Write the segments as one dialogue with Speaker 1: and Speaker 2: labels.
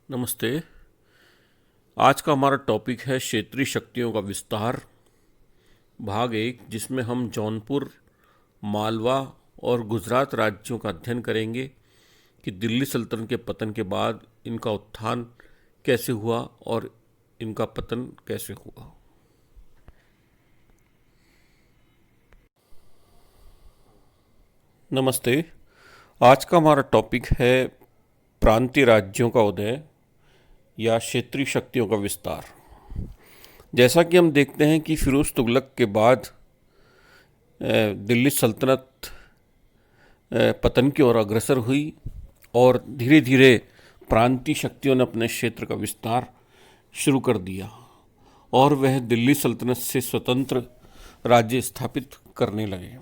Speaker 1: नमस्ते। आज का हमारा टॉपिक है क्षेत्रीय शक्तियों का विस्तार, भाग 1, जिसमें हम जौनपुर, मालवा और गुजरात राज्यों का अध्ययन करेंगे कि दिल्ली सल्तनत के पतन के बाद इनका उत्थान कैसे हुआ और इनका पतन कैसे हुआ। नमस्ते। आज का हमारा टॉपिक है प्रांतीय राज्यों का उदय या क्षेत्रीय शक्तियों का विस्तार। जैसा कि हम देखते हैं कि फिरोज तुगलक के बाद दिल्ली सल्तनत पतन की ओर अग्रसर हुई और धीरे धीरे प्रांतीय शक्तियों ने अपने क्षेत्र का विस्तार शुरू कर दिया और वह दिल्ली सल्तनत से स्वतंत्र राज्य स्थापित करने लगे।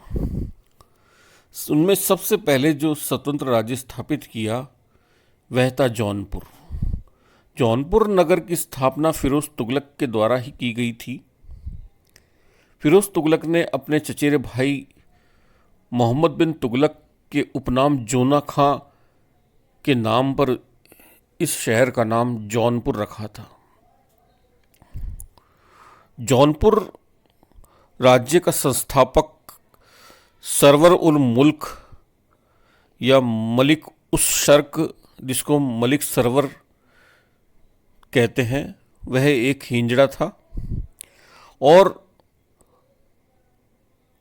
Speaker 1: उनमें सबसे पहले जो स्वतंत्र राज्य स्थापित किया वह था जौनपुर। जौनपुर नगर की स्थापना फिरोज तुगलक के द्वारा ही की गई थी। फिरोज तुगलक ने अपने चचेरे भाई मोहम्मद बिन तुगलक के उपनाम जोना खां के नाम पर इस शहर का नाम जौनपुर रखा था। जौनपुर राज्य का संस्थापक सरवर उल मुल्क या मलिक उस शर्क, जिसको मलिक सरवर कहते हैं, वह एक हिंजड़ा था और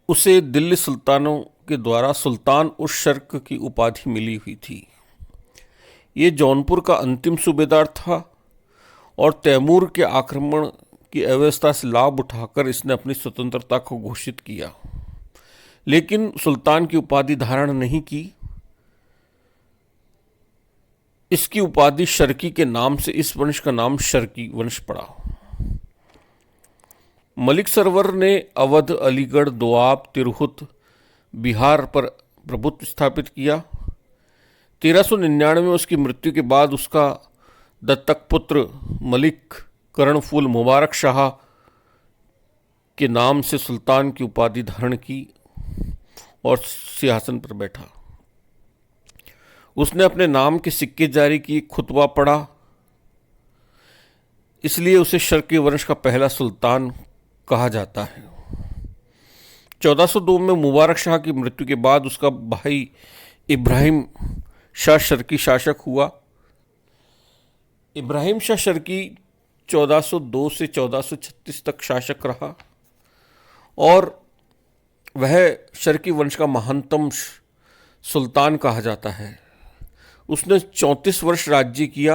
Speaker 1: उसे दिल्ली सुल्तानों के द्वारा सुल्तान उस शर्क की उपाधि मिली हुई थी। ये जौनपुर का अंतिम सूबेदार था और तैमूर के आक्रमण की अव्यवस्था से लाभ उठाकर इसने अपनी स्वतंत्रता को घोषित किया, लेकिन सुल्तान की उपाधि धारण नहीं की। इसकी उपाधि शर्की के नाम से इस वंश का नाम शर्की वंश पड़ा। मलिक सरवर ने अवध, अलीगढ़, दोआब, तिरहुत, बिहार पर प्रभुत्व स्थापित किया। 1399 में उसकी मृत्यु के बाद उसका दत्तक पुत्र मलिक कर्णफूल मुबारक शाह के नाम से सुल्तान की उपाधि धारण की और सिंहासन पर बैठा। उसने अपने नाम के सिक्के जारी किए, खुतबा पढ़ा, इसलिए उसे शर्की वंश का पहला सुल्तान कहा जाता है। 1402 में मुबारक शाह की मृत्यु के बाद उसका भाई इब्राहिम शाह शर्की शासक हुआ। इब्राहिम शाह शर्की 1402 से 1436 तक शासक रहा और वह शर्की वंश का महानतम सुल्तान कहा जाता है। उसने 34 वर्ष राज्य किया।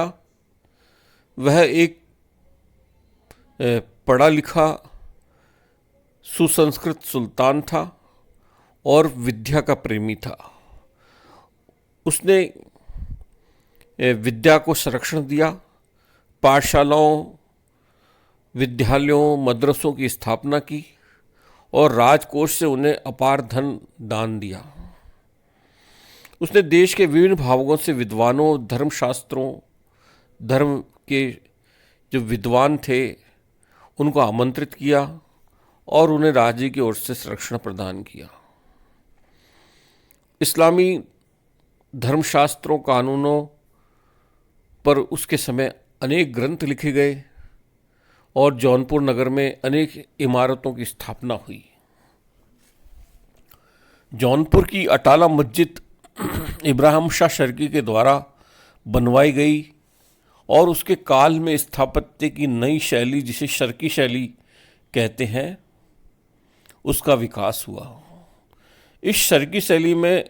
Speaker 1: वह एक पढ़ा लिखा सुसंस्कृत सुल्तान था और विद्या का प्रेमी था। उसने विद्या को संरक्षण दिया, पाठशालाओं, विद्यालयों, मदरसों की स्थापना की और राजकोष से उन्हें अपार धन दान दिया। उसने देश के विभिन्न भागों से विद्वानों, धर्मशास्त्रों, धर्म के जो विद्वान थे उनको आमंत्रित किया और उन्हें राज्य की ओर से संरक्षण प्रदान किया। इस्लामी धर्मशास्त्रों, कानूनों पर उसके समय अनेक ग्रंथ लिखे गए और जौनपुर नगर में अनेक इमारतों की स्थापना हुई। जौनपुर की अटाला मस्जिद इब्राहिम शाह शर्की के द्वारा बनवाई गई और उसके काल में स्थापत्य की नई शैली, जिसे शर्की शैली कहते हैं, उसका विकास हुआ। इस शर्की शैली में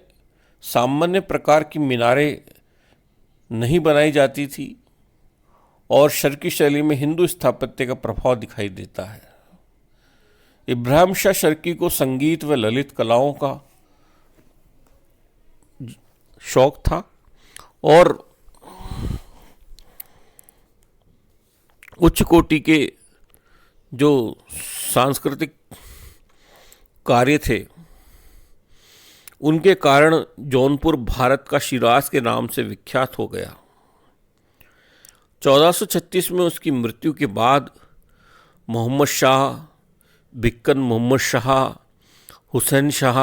Speaker 1: सामान्य प्रकार की मीनारें नहीं बनाई जाती थी और शर्की शैली में हिंदू स्थापत्य का प्रभाव दिखाई देता है। इब्राहिम शाह शर्की को संगीत व ललित कलाओं का शौक था और उच्च कोटि के जो सांस्कृतिक कार्य थे उनके कारण जौनपुर भारत का शिराज के नाम से विख्यात हो गया। 1436 में उसकी मृत्यु के बाद मोहम्मद शाह, बिक्कन मोहम्मद शाह, हुसैन शाह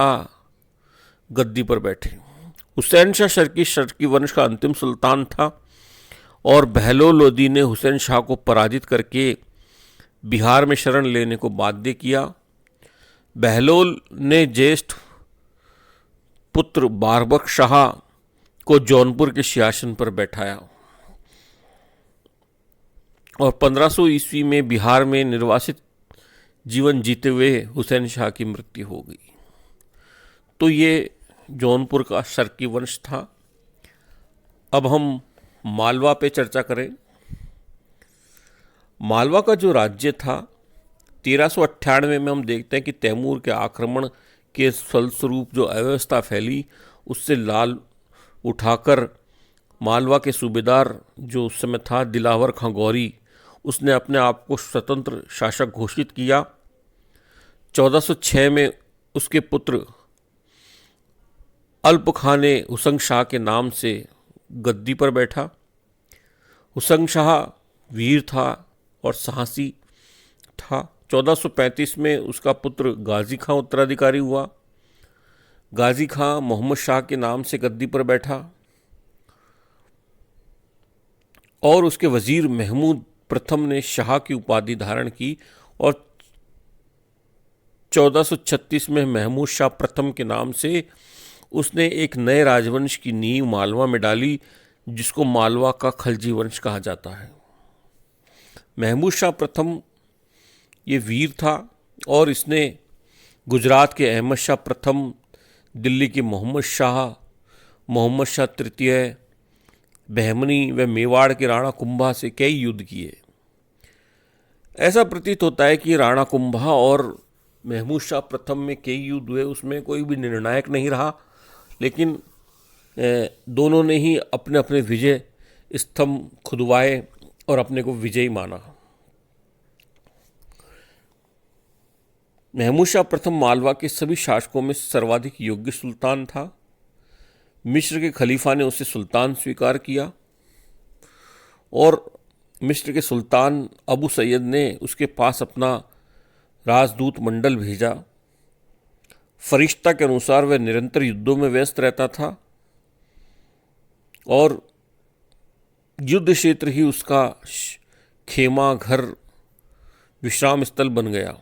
Speaker 1: गद्दी पर बैठे। हुसैन शाह शर्की वंश का अंतिम सुल्तान था और बहलोल लोदी ने हुसैन शाह को पराजित करके बिहार में शरण लेने को बाध्य किया। बहलोल ने ज्येष्ठ पुत्र बारबख्श शाह को जौनपुर के सिंहासन पर बैठाया और 1500 ईस्वी में बिहार में निर्वासित जीवन जीते हुए हुसैन शाह की मृत्यु हो गई। तो ये जौनपुर का सरकी वंश था। अब हम मालवा पे चर्चा करें। मालवा का जो राज्य था 1398 में हम देखते हैं कि तैमूर के आक्रमण के फलस्वरूप जो अव्यवस्था फैली उससे लाल उठाकर मालवा के सूबेदार जो उस समय था दिलावर खां गौरी, उसने अपने आप को स्वतंत्र शासक घोषित किया। 1406 में उसके पुत्र अल्प खां ने हुसैन शाह के नाम से गद्दी पर बैठा। हुसैन शाह वीर था और साहसी था। 1435 में उसका पुत्र गाजी खां उत्तराधिकारी हुआ। गाजी खां मोहम्मद शाह के नाम से गद्दी पर बैठा और उसके वजीर महमूद प्रथम ने शाह की उपाधि धारण की और 1436 में महमूद शाह प्रथम के नाम से उसने एक नए राजवंश की नींव मालवा में डाली, जिसको मालवा का खलजी वंश कहा जाता है। महमूद शाह प्रथम ये वीर था और इसने गुजरात के अहमद शाह प्रथम, दिल्ली के मोहम्मद शाह तृतीय, बहमनी व मेवाड़ के राणा कुंभा से कई युद्ध किए। ऐसा प्रतीत होता है कि राणा कुंभा और महमूद शाह प्रथम में कई युद्ध हुए, उसमें कोई भी निर्णायक नहीं रहा, लेकिन दोनों ने ही अपने अपने विजय स्तंभ खुदवाए और अपने को विजयी माना। महमूद शाह प्रथम मालवा के सभी शासकों में सर्वाधिक योग्य सुल्तान था। मिस्र के खलीफा ने उसे सुल्तान स्वीकार किया और मिस्र के सुल्तान अबू सैयद ने उसके पास अपना राजदूत मंडल भेजा। फरिश्ता के अनुसार वह निरंतर युद्धों में व्यस्त रहता था और युद्ध क्षेत्र ही उसका खेमा घर विश्राम स्थल बन गया।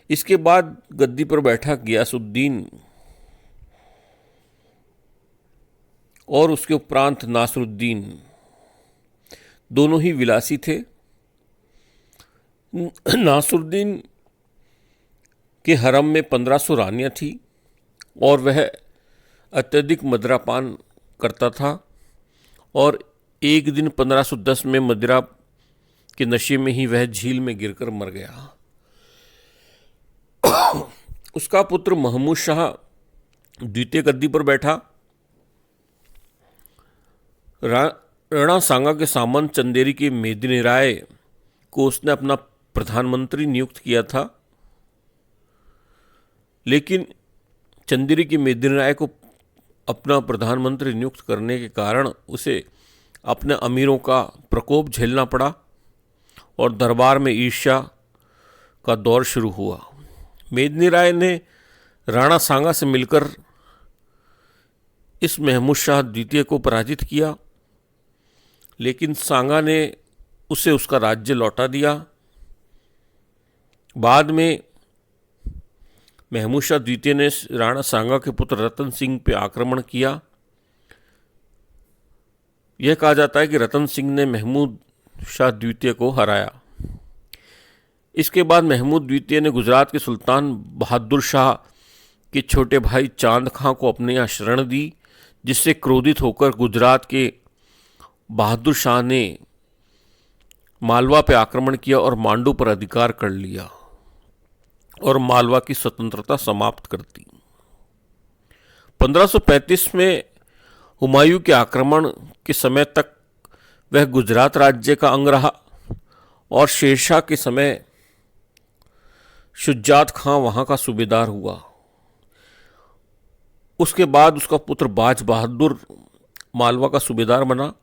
Speaker 1: इसके बाद गद्दी पर बैठा गियासुद्दीन और उसके उपरांत नासरुद्दीन, दोनों ही विलासी थे। नासरुद्दीन के हरम में 1500 रानियां थी और वह अत्यधिक मदिरापान करता था और एक दिन 1510 में मदिरा के नशे में ही वह झील में गिरकर मर गया। उसका पुत्र महमूद शाह द्वितीय गद्दी पर बैठा। राणा सांगा के सामंत चंदेरी के मेदिनी राय को उसने अपना प्रधानमंत्री नियुक्त किया था, लेकिन चंदेरी के मेदिनी राय को अपना प्रधानमंत्री नियुक्त करने के कारण उसे अपने अमीरों का प्रकोप झेलना पड़ा और दरबार में ईर्ष्या का दौर शुरू हुआ। मेदिनी राय ने राणा सांगा से मिलकर इस महमूद शाह द्वितीय को पराजित किया, लेकिन सांगा ने उसे उसका राज्य लौटा दिया। बाद में महमूद शाह द्वितीय ने राणा सांगा के पुत्र रतन सिंह पे आक्रमण किया। यह कहा जाता है कि रतन सिंह ने महमूद शाह द्वितीय को हराया। इसके बाद महमूद द्वितीय ने गुजरात के सुल्तान बहादुर शाह के छोटे भाई चांद खां को अपने यहाँ शरण दी, जिससे क्रोधित होकर गुजरात के बहादुर शाह ने मालवा पर आक्रमण किया और मांडू पर अधिकार कर लिया और मालवा की स्वतंत्रता समाप्त कर दी। 1535 में हुमायूं के आक्रमण के समय तक वह गुजरात राज्य का अंग रहा और शेरशाह के समय शुजात खां वहां का सूबेदार हुआ। उसके बाद उसका पुत्र बाज बहादुर मालवा का सूबेदार बना।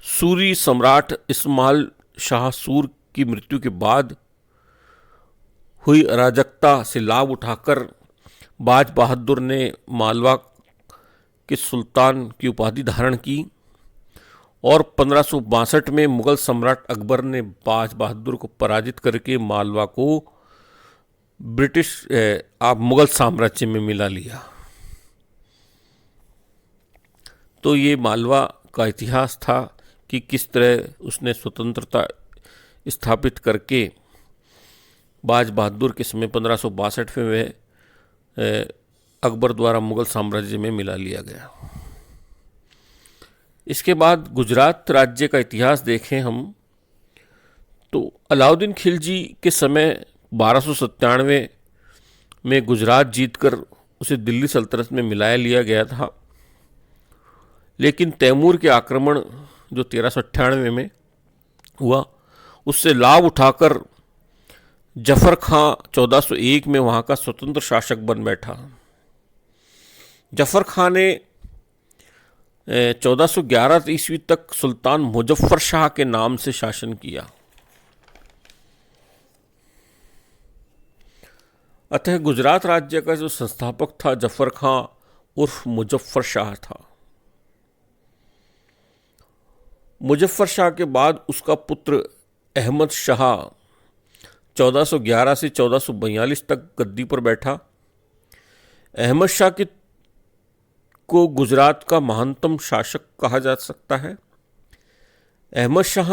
Speaker 1: सूरी सम्राट इस्माइल शाह सूर की मृत्यु के बाद हुई अराजकता से लाभ उठाकर बाज बहादुर ने मालवा के सुल्तान की उपाधि धारण की और 1562 में मुगल सम्राट अकबर ने बाज बहादुर को पराजित करके मालवा को ब्रिटिश आप मुगल साम्राज्य में मिला लिया। तो ये मालवा का इतिहास था कि किस तरह उसने स्वतंत्रता स्थापित करके बाज बहादुर के समय 1562 में वह अकबर द्वारा मुगल साम्राज्य में मिला लिया गया। इसके बाद गुजरात राज्य का इतिहास देखें हम तो अलाउद्दीन खिलजी के समय 1297 में गुजरात जीतकर उसे दिल्ली सल्तनत में मिलाया लिया गया था, लेकिन तैमूर के आक्रमण जो 1398 में हुआ उससे लाभ उठाकर जफर खां 1401 में वहाँ का स्वतंत्र शासक बन बैठा। जफर खां ने 1411 ईस्वी तक सुल्तान मुजफ्फर शाह के नाम से शासन किया। अतः गुजरात राज्य का जो संस्थापक था जफर खां उर्फ मुजफ्फर शाह था। मुजफ्फर शाह के बाद उसका पुत्र अहमद शाह 1411 से 1442 तक गद्दी पर बैठा। अहमद शाह को गुजरात का महानतम शासक कहा जा सकता है। अहमद शाह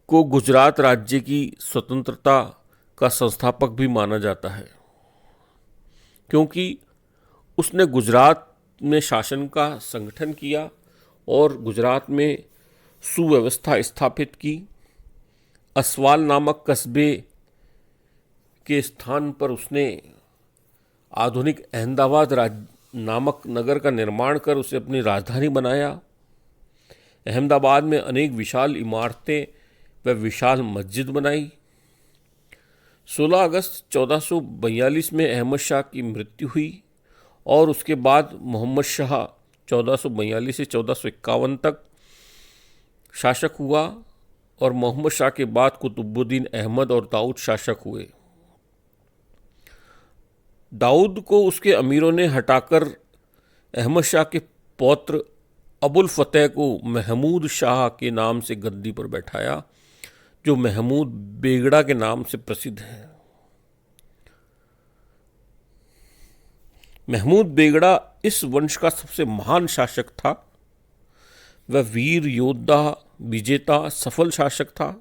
Speaker 1: को गुजरात राज्य की स्वतंत्रता का संस्थापक भी माना जाता है, क्योंकि उसने गुजरात में शासन का संगठन किया और गुजरात में सुव्यवस्था स्थापित की। असवाल नामक कस्बे के स्थान पर उसने आधुनिक अहमदाबाद नामक नगर का निर्माण कर उसे अपनी राजधानी बनाया। अहमदाबाद में अनेक विशाल इमारतें व विशाल मस्जिद बनाई। 16 अगस्त 1442 में अहमद शाह की मृत्यु हुई और उसके बाद मोहम्मद शाह 1442 से 1451 तक शासक हुआ और मोहम्मद शाह के बाद कुतुबुद्दीन अहमद और दाऊद शासक हुए। दाऊद को उसके अमीरों ने हटाकर अहमद शाह के पौत्र अबुल फतेह को महमूद शाह के नाम से गद्दी पर बैठाया, जो महमूद बेगड़ा के नाम से प्रसिद्ध है। महमूद बेगड़ा इस वंश का सबसे महान शासक था। वह वीर योद्धा, विजेता, सफल शासक था।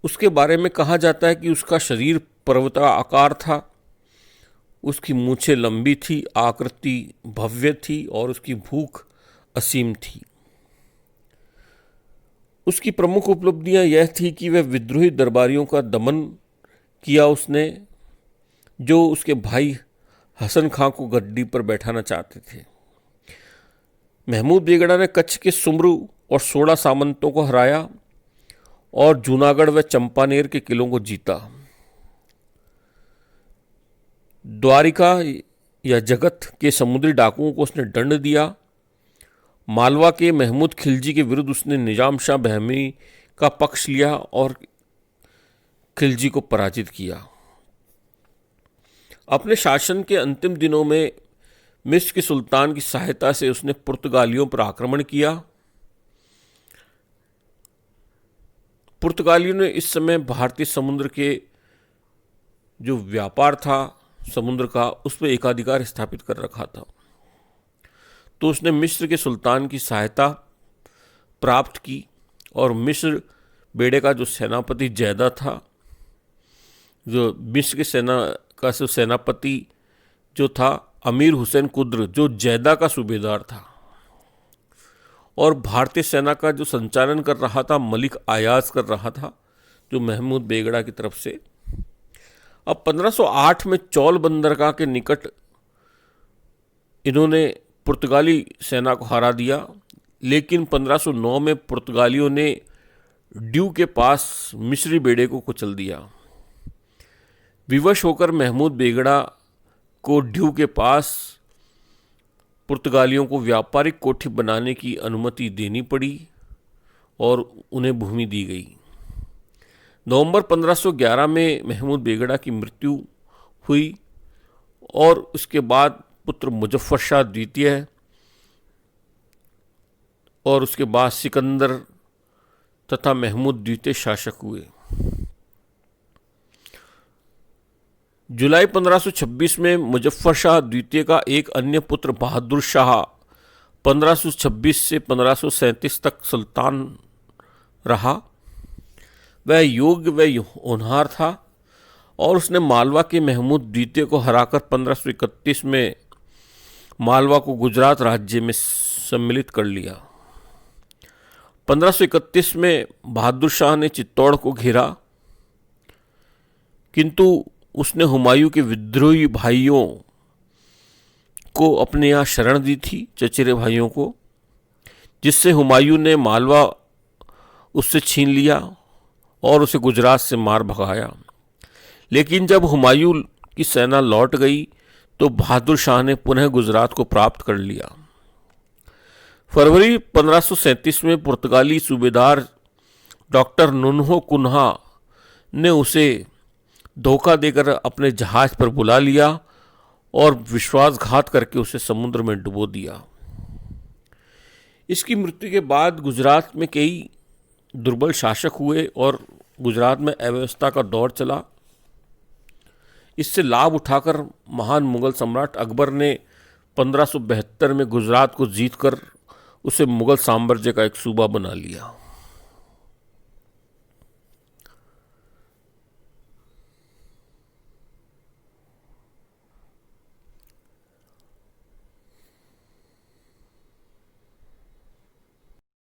Speaker 1: उसके बारे में कहा जाता है कि उसका शरीर पर्वताकार था, उसकी मूछें लंबी थी, आकृति भव्य थी और उसकी भूख असीम थी। उसकी प्रमुख उपलब्धियां यह थी कि वह विद्रोही दरबारियों का दमन किया उसने, जो उसके भाई हसन खां को गद्दी पर बैठाना चाहते थे। महमूद बेगड़ा ने कच्छ के सुमरू और सोड़ा सामंतों को हराया और जूनागढ़ व चंपानेर के किलों को जीता। द्वारिका या जगत के समुद्री डाकुओं को उसने दंड दिया। मालवा के महमूद खिलजी के विरुद्ध उसने निजाम शाह बहमी का पक्ष लिया और खिलजी को पराजित किया। अपने शासन के अंतिम दिनों में मिस्र के सुल्तान की सहायता से उसने पुर्तगालियों पर आक्रमण किया। पुर्तगालियों ने इस समय भारतीय समुद्र के जो व्यापार था समुद्र का, उस पर एकाधिकार स्थापित कर रखा था। तो उसने मिस्र के सुल्तान की सहायता प्राप्त की और मिस्र बेड़े का जो सेनापति जैदा था, जो मिस्र के सेना का सेनापति जो था अमीर हुसैन कुद्र, जो जैदा का सूबेदार था, और भारतीय सेना का जो संचालन कर रहा था मलिक आयाज कर रहा था, जो महमूद बेगड़ा की तरफ से। अब 1508 में चौल बंदरगाह के निकट इन्होंने पुर्तगाली सेना को हरा दिया, लेकिन 1509 में पुर्तगालियों ने ड्यू के पास मिस्री बेड़े को कुचल दिया। विवश होकर महमूद बेगड़ा को ड्यू के पास पुर्तगालियों को व्यापारिक कोठी बनाने की अनुमति देनी पड़ी और उन्हें भूमि दी गई। नवंबर 1511 में महमूद बेगड़ा की मृत्यु हुई और उसके बाद पुत्र मुजफ्फर शाह द्वितीय और उसके बाद सिकंदर तथा महमूद द्वितीय शासक हुए। जुलाई 1526 में मुजफ्फर शाह द्वितीय का एक अन्य पुत्र बहादुर शाह 1526 से 1537 तक सुल्तान रहा। वह योग्य व होनहार था और उसने मालवा के महमूद द्वितीय को हराकर 1531 में मालवा को गुजरात राज्य में सम्मिलित कर लिया। 1531 में बहादुर शाह ने चित्तौड़ को घेरा, किंतु उसने हुमायूं के विद्रोही भाइयों को अपने यहाँ शरण दी थी, चचेरे भाइयों को, जिससे हुमायूं ने मालवा उससे छीन लिया और उसे गुजरात से मार भगाया। लेकिन जब हुमायूं की सेना लौट गई तो बहादुर शाह ने पुनः गुजरात को प्राप्त कर लिया। फरवरी 1537 में पुर्तगाली सूबेदार डॉक्टर नुनहो कुन्हा ने उसे धोखा देकर अपने जहाज पर बुला लिया और विश्वासघात करके उसे समुद्र में डुबो दिया। इसकी मृत्यु के बाद गुजरात में कई दुर्बल शासक हुए और गुजरात में अव्यवस्था का दौर चला। इससे लाभ उठाकर महान मुगल सम्राट अकबर ने 1572 में गुजरात को जीतकर उसे मुगल साम्राज्य का एक सूबा बना लिया।